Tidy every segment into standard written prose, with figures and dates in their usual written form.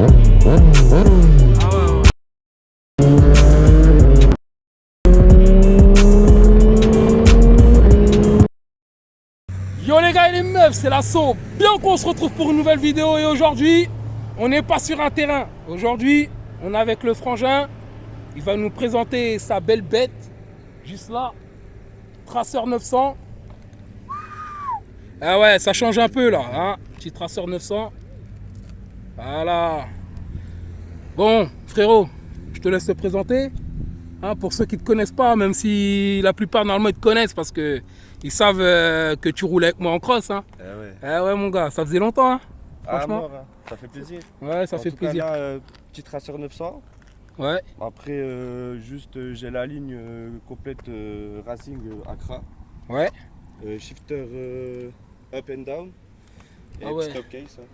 Yo les gars et les meufs, c'est l'assaut. Bien qu'on se retrouve pour une nouvelle vidéo et aujourd'hui, on n'est pas sur un terrain. Aujourd'hui, on est avec le frangin. Il va nous présenter sa belle bête. Juste là, Tracer 900. Ah ouais, ça change un peu là, hein. Petit Tracer 900. Voilà. Bon, frérot, je te laisse te présenter. Hein, pour ceux qui ne te connaissent pas, même si la plupart normalement ils te connaissent parce que ils savent que tu roules avec moi en cross. Hein. Ouais mon gars, ça faisait longtemps. Hein, franchement. Hein. Ça fait plaisir. Ouais, ça fait plaisir. Cas, là, petit Tracer 900. Ouais. Après, j'ai la ligne complète Racing Accra. Ouais. Shifter up and down. Et ah ouais. Stop case. Hein.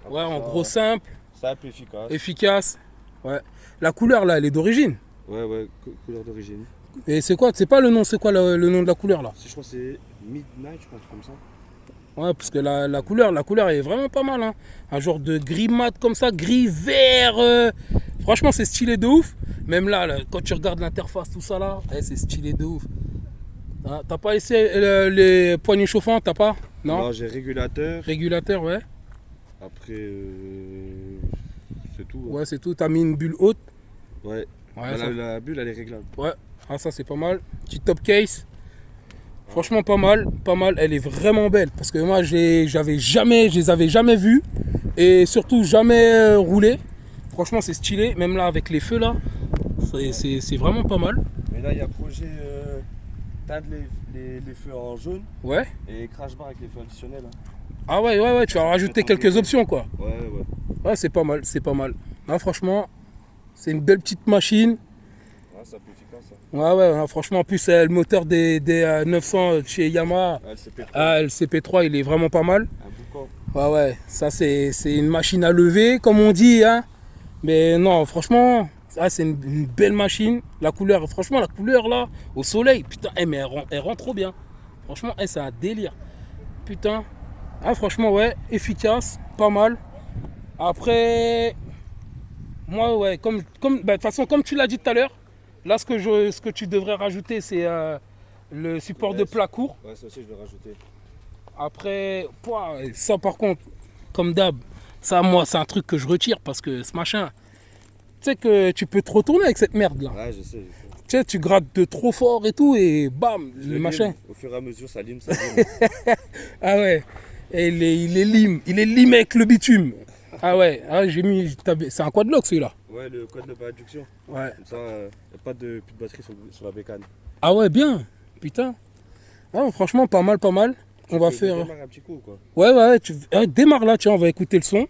Ouais, en gros simple. Simple, efficace. Efficace. Ouais. La couleur là, elle est d'origine. Ouais, couleur d'origine. Et c'est quoi? C'est pas le nom, c'est quoi le nom de la couleur là? Je crois que c'est Midnight, je pense, comme ça. Ouais, parce que la couleur est vraiment pas mal. Hein. Un genre de gris mat comme ça, gris vert. Franchement, c'est stylé de ouf. Même là, quand tu regardes l'interface, tout ça là, c'est stylé de ouf. Hein, t'as pas essayé les poignées chauffantes, t'as pas? Non, j'ai régulateur. Régulateur, ouais. Après, c'est tout. Ouais, c'est tout. T'as mis une bulle haute. Ouais. La bulle, elle est réglable. Ouais. Ah, ça, c'est pas mal. Petit top case. Franchement, pas mal. Elle est vraiment belle. Parce que moi, je les avais jamais vues. Et surtout, jamais roulé. Franchement, c'est stylé. Même là, avec les feux, là, c'est vraiment pas mal. Mais là, il y a projet teindre les feux en jaune. Ouais. Et crash bar avec les feux additionnels. Hein. Ah ouais, tu as rajouté quelques options, quoi. Ouais. Ouais, c'est pas mal. Là, franchement, c'est une belle petite machine. Ouais, c'est un peu efficace. Ça. Ouais, franchement, en plus, le moteur des 900 chez Yamaha, LCP3, il est vraiment pas mal. Un boucan. Ouais, ça, c'est une machine à lever, comme on dit, hein. Mais non, franchement, ça, c'est une belle machine. La couleur là, au soleil, putain, mais elle rend trop bien. Franchement, c'est un délire. Putain. Ah, franchement, ouais, efficace, pas mal. Après, moi, ouais, de toute façon, comme tu l'as dit tout à l'heure, là, ce que tu devrais rajouter, c'est le support de plat court. Ouais, ça aussi, je vais rajouter. Après, ça, par contre, comme d'hab, ça, moi, c'est un truc que je retire parce que ce machin, tu sais que tu peux te retourner avec cette merde là. Ouais, je sais. Tu sais, tu grattes de trop fort et tout et bam, le machin. Au fur et à mesure, ça lime. Ah ouais. Et il est lime avec le bitume. Ah ouais, j'ai mis. C'est un quadlock celui-là. Ouais, le code de réduction. Ouais. Comme ça, il n'y a pas plus de batterie sur la bécane. Ah ouais, bien. Putain. Ah, franchement, pas mal. On va faire. Démarre un petit coup, quoi. Ouais, démarre là, tiens, on va écouter le son.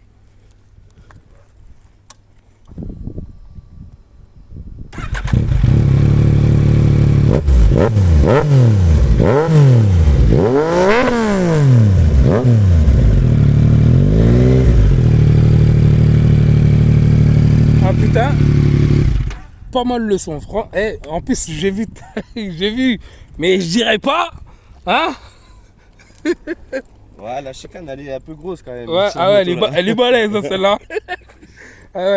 Ah putain, pas mal le son. En plus, j'ai vu, mais je dirais pas, hein. Ouais, la chicane, elle est un peu grosse quand même. Ouais, elle est balèze celle-là.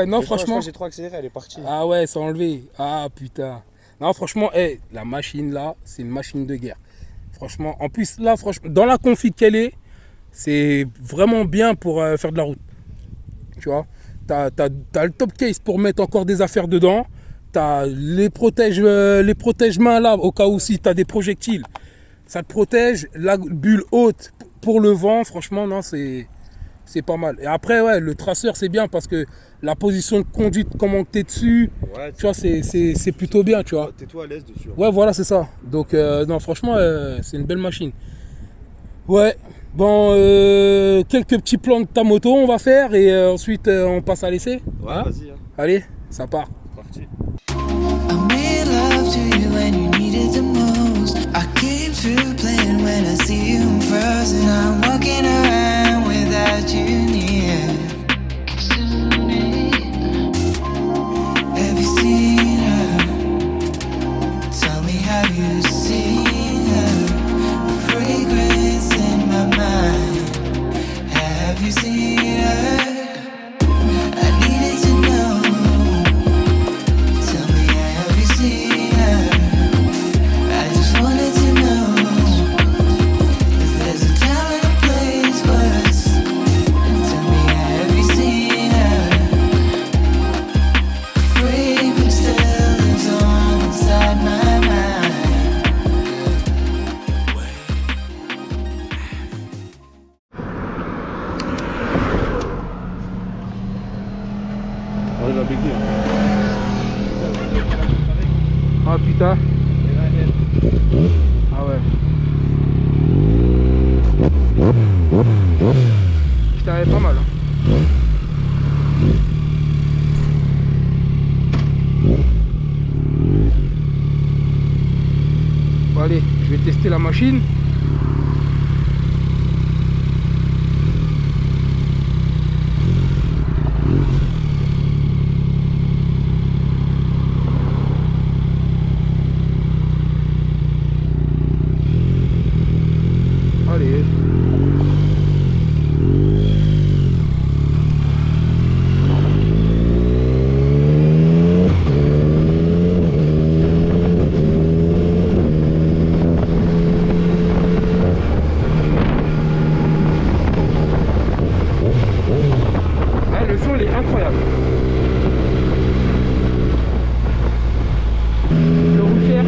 Non, franchement. J'ai trop accéléré, elle est partie. Ah ouais, c'est enlevé. Ah putain. Non, franchement, la machine là, c'est une machine de guerre. Franchement, en plus là, franchement, dans la config qu'elle est, c'est vraiment bien pour faire de la route. Tu vois, t'as le top case pour mettre encore des affaires dedans. T'as les protège-mains là, au cas où si t'as des projectiles. Ça te protège. La bulle haute pour le vent, franchement, non, c'est pas mal. Et après, ouais, le traceur, c'est bien parce que la position de conduite, comment t'es dessus, ouais, tu vois, c'est plutôt bien, tu vois. T'es toi à l'aise dessus. Ouais, voilà, c'est ça. Donc, non, franchement, c'est une belle machine. Ouais, bon, quelques petits plans de ta moto, on va faire et ensuite, on passe à l'essai. Ouais, hein, vas-y. Hein. Allez, ça part. C'est parti. I'm walking around without you near. Have you seen her? Tell me, have you seen her? A fragrance in my mind. Have you seen her? I On les a béqués. Ah putain. Ah ouais. Putain, elle est pas mal. Hein. Bon, allez, je vais tester la machine. Allez. Le son il est incroyable. Le routier.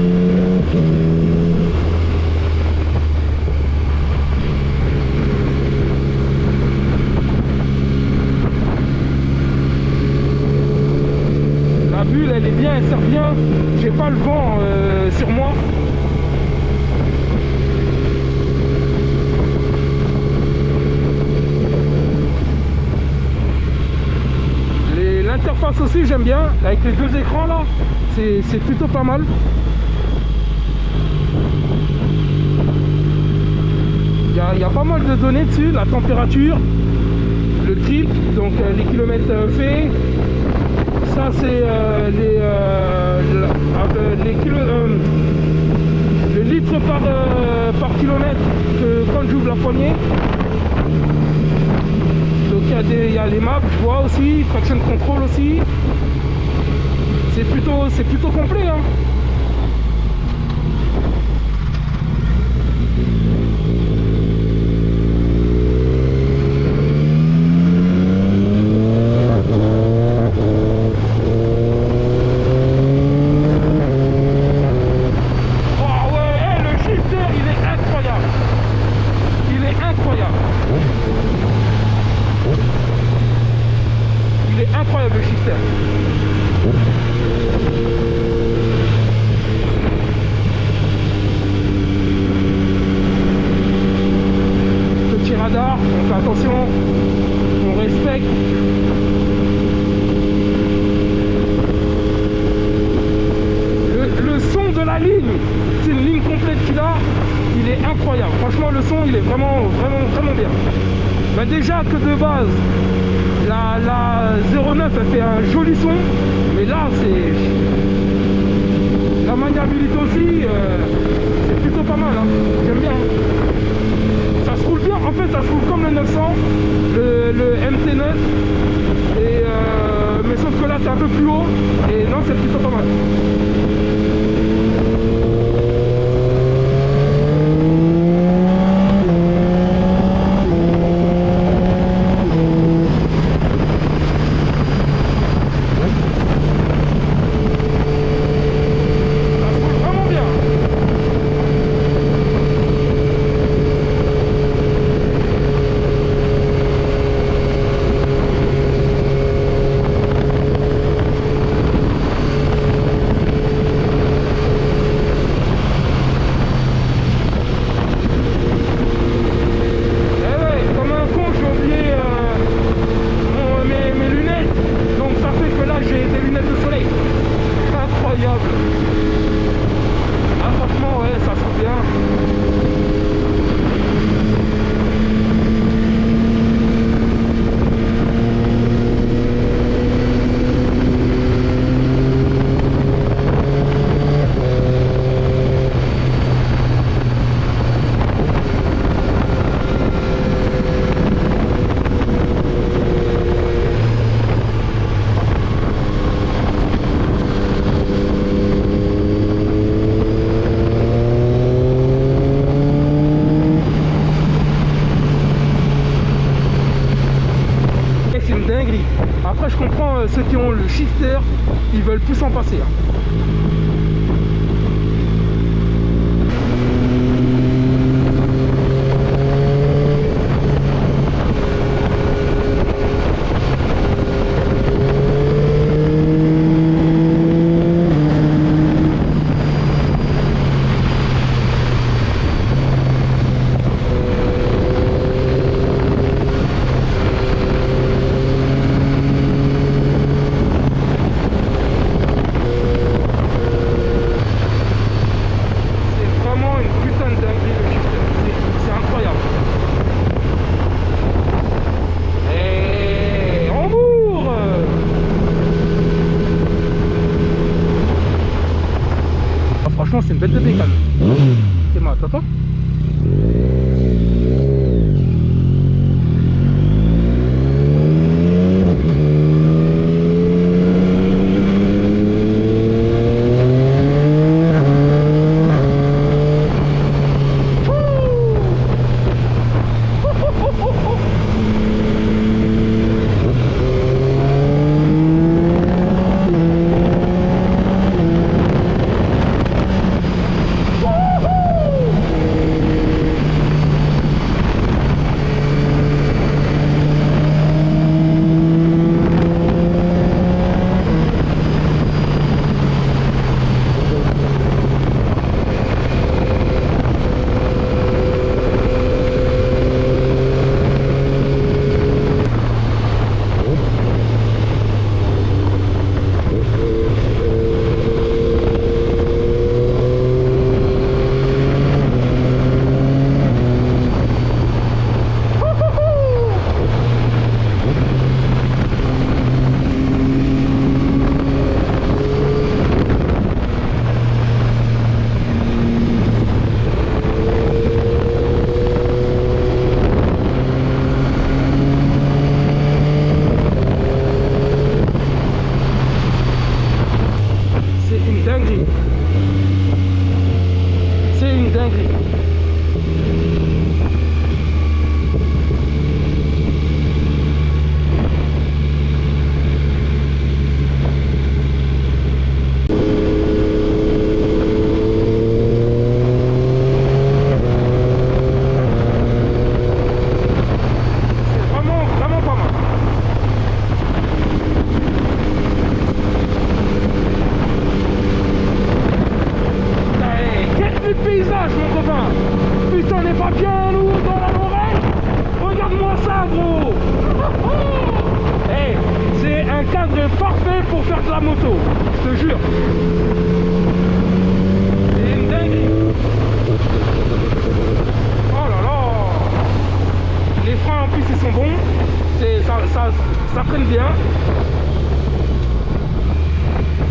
La bulle elle est bien, elle sert bien. J'ai pas le vent sur moi. L'interface aussi j'aime bien, avec les deux écrans là, c'est plutôt pas mal. Il y a pas mal de données dessus, la température, le trip, donc les kilomètres faits. Ça c'est le litre par kilomètre quand j'ouvre la poignée. Donc il y a les maps, je vois aussi, traction control aussi. C'est plutôt complet. Hein. Oh ouais, le shifter il est incroyable. Il est incroyable. Il est incroyable le shifter. Petit radar, on fait attention, on respecte. Le son de la ligne, c'est une ligne complète qu'il a, il est incroyable. Franchement le son il est vraiment bien. Bah déjà que de base la 09 elle fait un joli son, mais là c'est la maniabilité aussi, c'est plutôt pas mal, hein. J'aime bien. Ça se roule bien, en fait ça se roule comme le 900, le MT9, et, mais sauf que là c'est un peu plus haut, et non c'est plutôt pas mal. Après je comprends ceux qui ont le shifter, ils veulent plus s'en passer. Hein. c'est une bête de bécane. C'est moi, t'entends? C'est une dinguerie. C'est vraiment, vraiment pas mal. Le paysage, mon copain. Putain, on n'est pas bien nous dans la Lorraine. Regarde-moi ça, gros. Hey, c'est un cadre parfait pour faire de la moto, je te jure. C'est une dinguerie. Oh là là. Les freins en plus ils sont bons. Ça freine bien.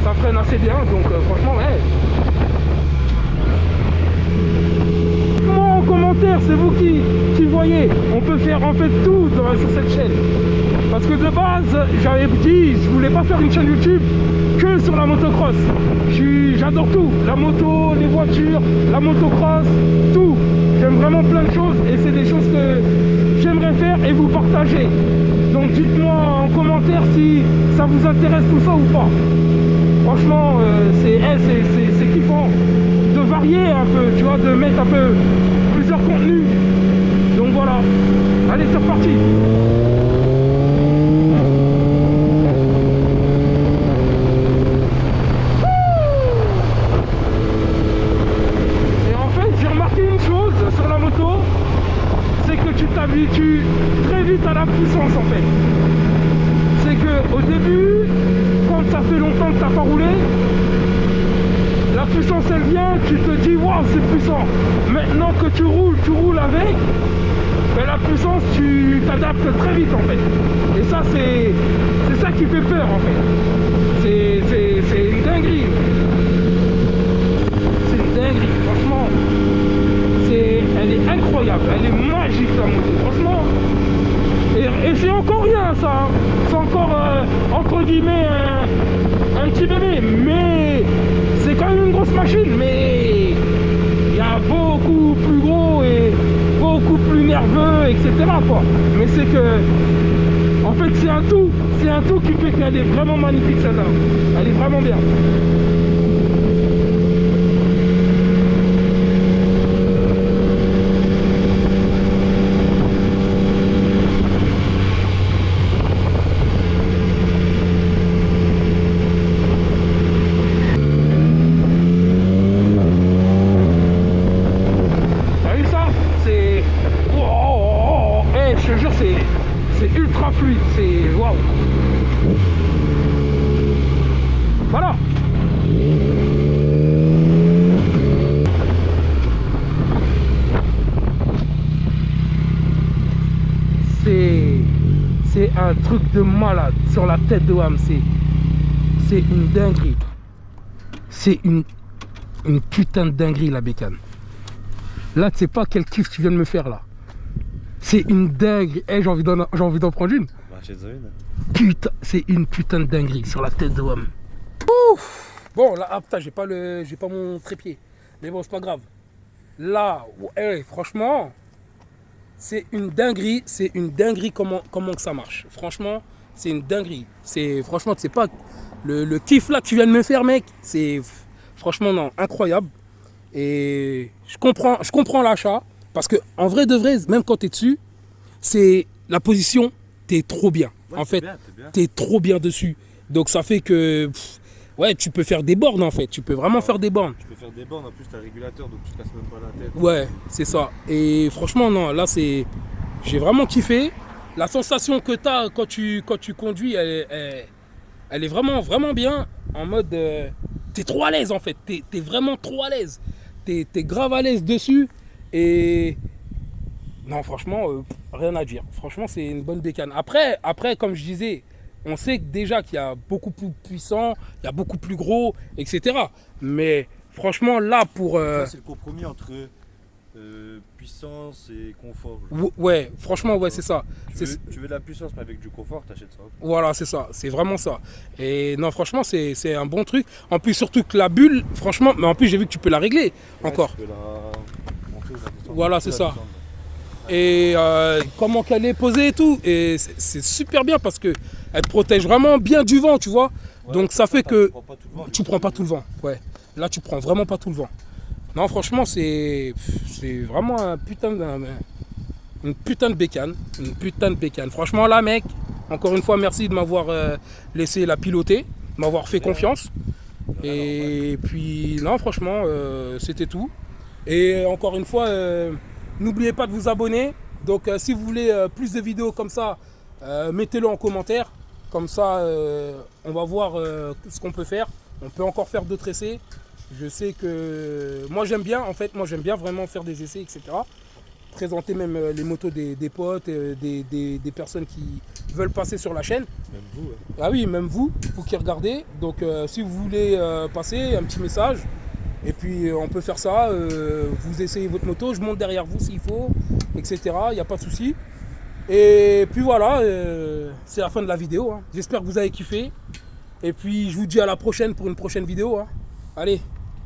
Ça freine assez bien, donc franchement, ouais. En commentaire, c'est vous qui voyez. On peut faire en fait tout sur cette chaîne. Parce que de base, j'avais dit, je voulais pas faire une chaîne YouTube que sur la motocross. J'adore tout. La moto, les voitures, la motocross, tout. J'aime vraiment plein de choses et c'est des choses que j'aimerais faire et vous partager. Donc dites-moi en commentaire si ça vous intéresse tout ça ou pas. Franchement, c'est kiffant de varier un peu, tu vois, de mettre un peu plusieurs contenus. Donc voilà, allez, c'est reparti. Et en fait, j'ai remarqué une chose sur la moto, c'est que tu t'habitues très vite à la puissance en fait. C'est que au début, quand ça fait longtemps que tu n'as pas roulé, la puissance elle vient, tu te dis waouh c'est puissant. Maintenant que tu roules avec, ben, la puissance tu t'adaptes très vite en fait. Et ça c'est ça qui fait peur en fait. C'est une dinguerie. C'est une dinguerie, franchement. Elle est incroyable, elle est magique la moto, franchement. Et c'est encore rien ça, hein. C'est encore entre guillemets un petit bébé, mais c'est quand même une grosse machine, mais il y a beaucoup plus gros et beaucoup plus nerveux, etc. quoi. Mais c'est que, en fait c'est un tout qui fait qu'elle est vraiment magnifique celle-là, elle est vraiment bien. C'est ultra fluide, c'est waouh. Voilà. C'est un truc de malade sur la tête de WAM, c'est une dinguerie. C'est une une putain de dinguerie la bécane. Là, tu sais pas quel kiff tu viens de me faire là. C'est une dinguerie. Eh, j'ai envie d'en prendre une. Bah, achète-en une. Putain, c'est une putain de dinguerie sur la tête de WAM. Ouf. Bon, là, ah, putain, j'ai pas mon trépied. Mais bon, c'est pas grave. Là, franchement, c'est une dinguerie. C'est une dinguerie comment que ça marche. Franchement, c'est une dinguerie. Franchement, tu sais pas le kiff là que tu viens de me faire, mec. C'est franchement non, incroyable. Et je comprends l'achat. Parce que en vrai de vrai, même quand tu es dessus, c'est la position, tu es trop bien. Ouais, en fait, bien. tu es trop bien dessus. Donc ça fait que ouais, tu peux faire des bornes en fait. Tu peux vraiment faire des bornes. Tu peux faire des bornes, en plus tu as un régulateur donc tu te casses même pas la tête. Ouais, c'est ça. Et franchement, non, là j'ai vraiment kiffé. La sensation que tu as quand tu conduis, elle est vraiment, vraiment bien. En mode, tu es trop à l'aise en fait. Tu es vraiment trop à l'aise. Tu es grave à l'aise dessus. Et non, franchement, rien à dire. Franchement, c'est une bonne bécane. Après, comme je disais, on sait déjà qu'il y a beaucoup plus puissant, il y a beaucoup plus gros, etc. Mais franchement, là, pour... Ça, c'est le compromis entre puissance et confort. Ouais, franchement, ouais, c'est ça. Tu veux de la puissance mais avec du confort, t'achètes ça. Voilà, c'est ça. C'est vraiment ça. Et non, franchement, c'est un bon truc. En plus, surtout que la bulle, franchement... Mais en plus, j'ai vu que tu peux la régler encore. Tu peux la monter ou la descendre. Voilà, c'est ça. Et comment qu'elle est posée et tout. Et c'est super bien parce que elle te protège vraiment bien du vent, tu vois. Ouais, donc ça fait que tu prends pas tout le vent. tu prends pas tout le vent. Ouais. Là, tu prends vraiment pas tout le vent. Non, franchement, c'est vraiment une putain de bécane. Une putain de bécane. Franchement, là, mec, encore une fois, merci de m'avoir laissé la piloter, de m'avoir fait confiance. Et puis, non, franchement, c'était tout. Et encore une fois, n'oubliez pas de vous abonner. Donc, si vous voulez plus de vidéos comme ça, mettez-le en commentaire. Comme ça, on va voir ce qu'on peut faire. On peut encore faire d'autres essais. Je sais que moi j'aime bien, en fait, moi j'aime bien vraiment faire des essais, etc. Présenter même les motos des potes, des personnes qui veulent passer sur la chaîne. Même vous. Ah oui, même vous qui regardez. Donc si vous voulez passer un petit message, et puis on peut faire ça, vous essayez votre moto, je monte derrière vous s'il faut, etc. Il n'y a pas de souci. Et puis voilà, c'est la fin de la vidéo. Hein. J'espère que vous avez kiffé. Et puis je vous dis à la prochaine pour une prochaine vidéo. Hein. Allez,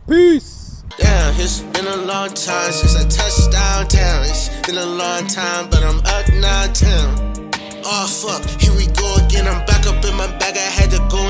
peace! Damn, it's been a long time since I touched downtown. It's been a long time, but I'm up now town. Oh fuck, here we go again. I'm back up in my bag. I had to go